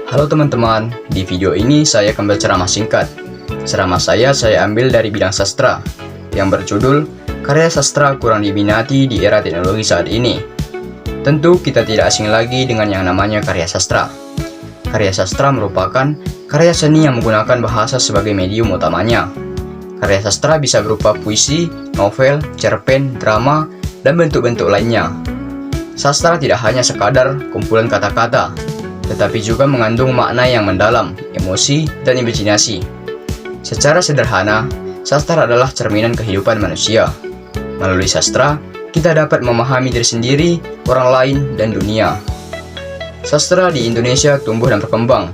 Halo teman-teman, di video ini saya akan berceramah singkat. Ceramah saya ambil dari bidang sastra, yang berjudul Karya Sastra Kurang Diminati di Era Teknologi Saat Ini. Tentu kita tidak asing lagi dengan yang namanya karya sastra. Karya sastra merupakan karya seni yang menggunakan bahasa sebagai medium utamanya. Karya sastra bisa berupa puisi, novel, cerpen, drama, dan bentuk-bentuk lainnya. Sastra tidak hanya sekadar kumpulan kata-kata, tetapi juga mengandung makna yang mendalam, emosi, dan imajinasi. Secara sederhana, sastra adalah cerminan kehidupan manusia. Melalui sastra, kita dapat memahami diri sendiri, orang lain, dan dunia. Sastra di Indonesia tumbuh dan berkembang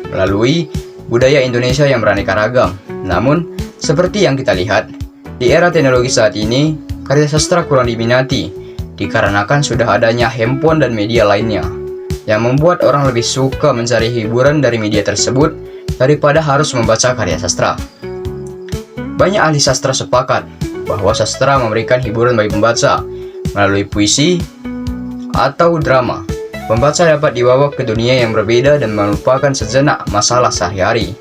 melalui budaya Indonesia yang beraneka ragam. Namun, seperti yang kita lihat, di era teknologi saat ini, karya sastra kurang diminati dikarenakan sudah adanya handphone dan media lainnya, yang membuat orang lebih suka mencari hiburan dari media tersebut daripada harus membaca karya sastra. Banyak ahli sastra sepakat bahwa sastra memberikan hiburan bagi pembaca. Melalui puisi atau drama, pembaca dapat dibawa ke dunia yang berbeda dan melupakan sejenak masalah sehari-hari.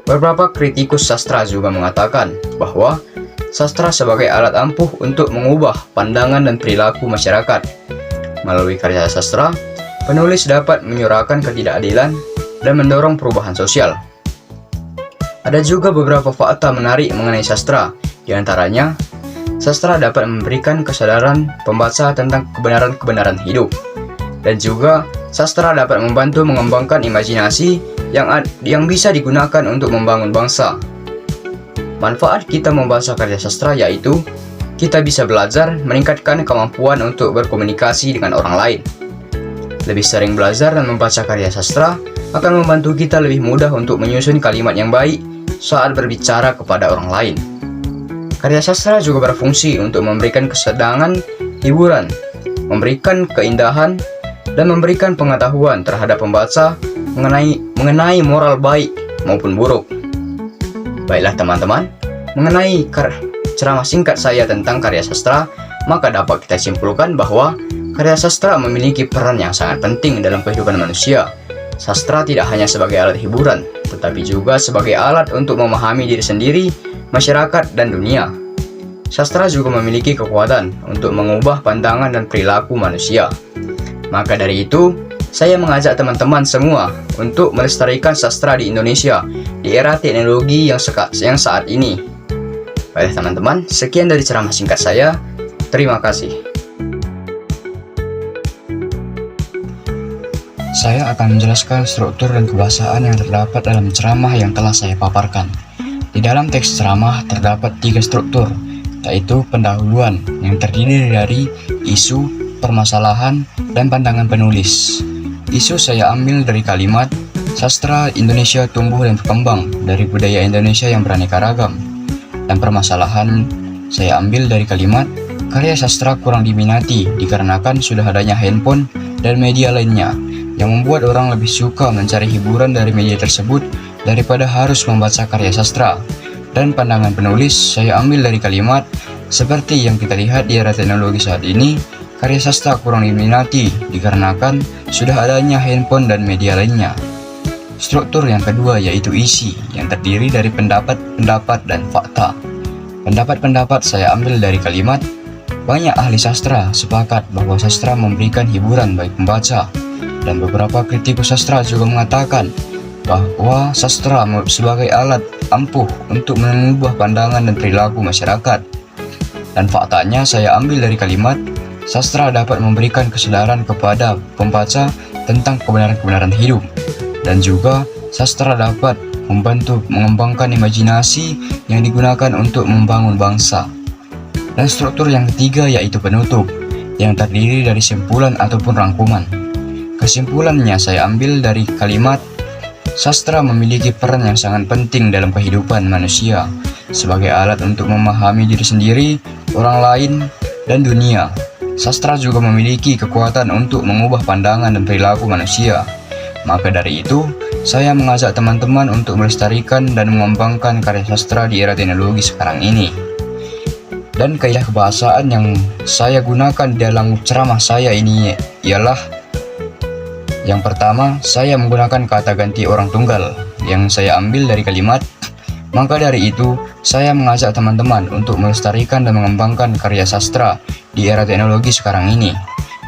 Beberapa kritikus sastra juga mengatakan bahwa sastra sebagai alat ampuh untuk mengubah pandangan dan perilaku masyarakat. Melalui karya sastra, penulis dapat menyuarakan ketidakadilan dan mendorong perubahan sosial. Ada juga beberapa fakta menarik mengenai sastra, di antaranya, sastra dapat memberikan kesadaran pembaca tentang kebenaran-kebenaran hidup, dan juga sastra dapat membantu mengembangkan imajinasi yang bisa digunakan untuk membangun bangsa. Manfaat kita membaca karya sastra yaitu kita bisa belajar meningkatkan kemampuan untuk berkomunikasi dengan orang lain. Lebih sering belajar dan membaca karya sastra akan membantu kita lebih mudah untuk menyusun kalimat yang baik saat berbicara kepada orang lain. Karya sastra juga berfungsi untuk memberikan kesenangan, hiburan, memberikan keindahan, dan memberikan pengetahuan terhadap pembaca mengenai moral baik maupun buruk. Baiklah teman-teman, mengenai ceramah singkat saya tentang karya sastra, maka dapat kita simpulkan bahwa karya sastra memiliki peran yang sangat penting dalam kehidupan manusia. Sastra tidak hanya sebagai alat hiburan, tetapi juga sebagai alat untuk memahami diri sendiri, masyarakat, dan dunia. Sastra juga memiliki kekuatan untuk mengubah pandangan dan perilaku manusia. Maka dari itu, saya mengajak teman-teman semua untuk melestarikan sastra di Indonesia di era teknologi yang saat ini. Baik teman-teman, sekian dari ceramah singkat saya. Terima kasih. Saya akan menjelaskan struktur dan kebahasaan yang terdapat dalam ceramah yang telah saya paparkan. Di dalam teks ceramah terdapat 3 struktur, yaitu pendahuluan yang terdiri dari isu, permasalahan, dan pandangan penulis. Isu saya ambil dari kalimat sastra Indonesia tumbuh dan berkembang dari budaya Indonesia yang beraneka ragam. Dan permasalahan saya ambil dari kalimat karya sastra kurang diminati dikarenakan sudah adanya handphone dan media lainnya, yang membuat orang lebih suka mencari hiburan dari media tersebut daripada harus membaca karya sastra. Dan pandangan penulis saya ambil dari kalimat seperti yang kita lihat di era teknologi saat ini, karya sastra kurang diminati dikarenakan sudah adanya handphone dan media lainnya. Struktur yang kedua yaitu isi, yang terdiri dari pendapat-pendapat dan fakta. Pendapat-pendapat saya ambil dari kalimat banyak ahli sastra sepakat bahwa sastra memberikan hiburan bagi pembaca, dan beberapa kritikus sastra juga mengatakan bahwa sastra sebagai alat ampuh untuk mengubah pandangan dan perilaku masyarakat. Dan faktanya saya ambil dari kalimat sastra dapat memberikan kesadaran kepada pembaca tentang kebenaran-kebenaran hidup, dan juga sastra dapat membantu mengembangkan imajinasi yang digunakan untuk membangun bangsa. Dan struktur yang ketiga yaitu penutup, yang terdiri dari simpulan ataupun rangkuman. Kesimpulannya saya ambil dari kalimat sastra memiliki peran yang sangat penting dalam kehidupan manusia sebagai alat untuk memahami diri sendiri, orang lain, dan dunia. Sastra juga memiliki kekuatan untuk mengubah pandangan dan perilaku manusia. Maka dari itu, saya mengajak teman-teman untuk melestarikan dan mengembangkan karya sastra di era teknologi sekarang ini. Dan kaidah kebahasaan yang saya gunakan dalam ceramah saya ini ialah Yang pertama, saya menggunakan kata ganti orang tunggal yang saya ambil dari kalimat, maka dari itu saya mengajak teman-teman untuk melestarikan dan mengembangkan karya sastra di era teknologi sekarang ini.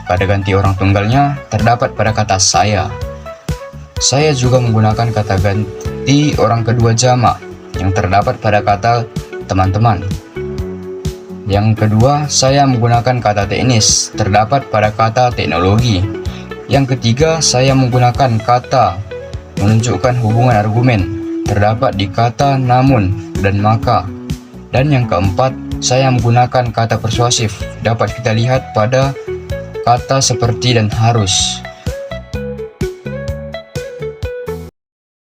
Kata ganti orang tunggalnya terdapat pada kata saya. Saya juga menggunakan kata ganti orang kedua jamak yang terdapat pada kata teman-teman. Yang kedua, saya menggunakan kata teknis terdapat pada kata teknologi. Yang ketiga, saya menggunakan kata menunjukkan hubungan argumen terdapat di kata namun dan maka. Dan yang keempat, saya menggunakan kata persuasif dapat kita lihat pada kata seperti dan harus.